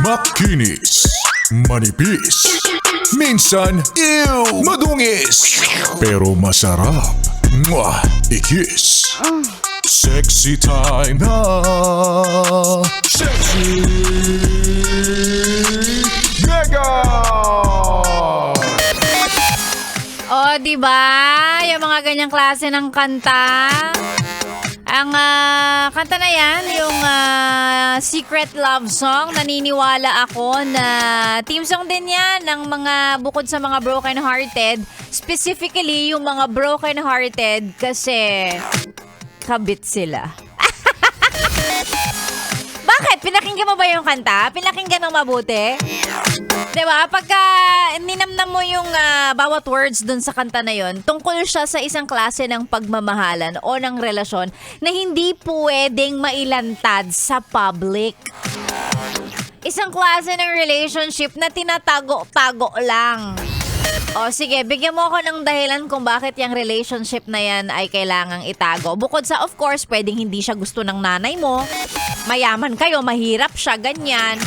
Makinis, manipis, minsan, madungis, pero masarap. Mwah! Ikis. Sexy time na. Sexy Mega! O, di ba? Yung mga ganyang klase ng kanta. Ang kanta na yan, yung Secret Love Song. Naniniwala ako na team song din yan ng mga bukod sa mga broken hearted. Specifically, yung mga broken hearted kasi kabit sila. Bakit? Pinakinggan mo ba yung kanta? Pinakinggan ng mabuti? Diba? Pagka ninamnam mo yung bawat words dun sa kanta na yon, tungkol siya sa isang klase ng pagmamahalan o ng relasyon na hindi pwedeng mailantad sa public. Isang klase ng relationship na tinatago-tago lang. O sige, bigyan mo ako ng dahilan kung bakit yung relationship na yan ay kailangang itago. Bukod sa, of course, pwedeng hindi siya gusto ng nanay mo. Mayaman kayo, mahirap siya, ganyan.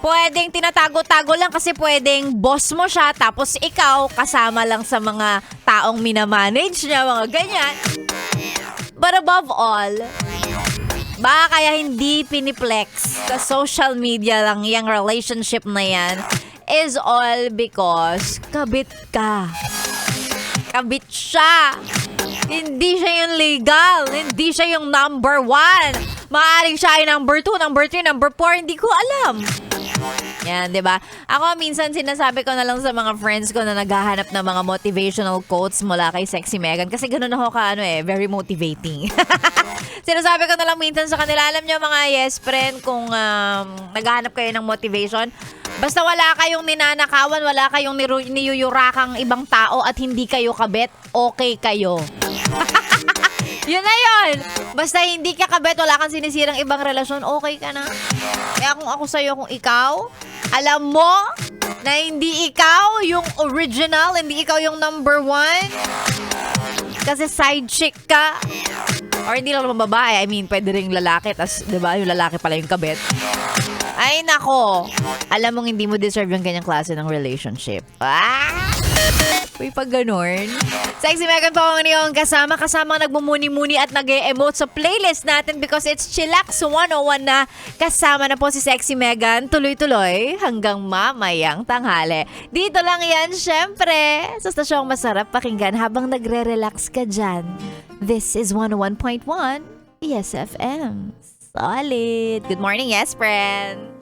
Pwedeng tinatago-tago lang kasi pwedeng boss mo siya tapos ikaw kasama lang sa mga taong minamanage niya, mga ganyan. But above all, baka kaya hindi piniplex sa social media lang yung relationship na yan is all because kabit ka. Kabit siya. Hindi siya yung legal. Hindi siya yung number 1. Maaaring siya ay number 2, number 3, number 4. Hindi ko alam. Yan, di ba? Ako minsan sinasabi ko na lang sa mga friends ko na naghahanap ng mga motivational quotes mula kay Sexy Megan kasi ganun ako very motivating. Sinasabi ko na lang minsan sa kanila, alam nyo mga yes friend, kung naghahanap kayo ng motivation, basta wala kayong ninanakawan, wala kayong niyuyurakang ibang tao at hindi kayo kabet, okay kayo. Yun na yun. Basta hindi ka kabet, wala kang sinisirang ibang relasyon, okay ka na. Kaya kung ako sa'yo, kung ikaw, alam mo na hindi ikaw yung original, hindi ikaw yung number 1, kasi side chick ka, or hindi lang naman babae, I mean, pwede rin lalaki, tas, di ba, yung lalaki pala yung kabet. Ay, nako. Alam mong hindi mo deserve yung ganyang klase ng relationship. Uy, pag ganun. Sexy Megan po ang iyong kasama nagmumuni-muni at nag-e-emote sa playlist natin because it's Chillax 101 na kasama na po si Sexy Megan. Tuloy-tuloy hanggang mamayang tanghali. Dito lang yan, syempre, sa stasyong masarap pakinggan habang nagre-relax ka dyan. This is 101.1 ESFM. Solid. Good morning, yes, friend.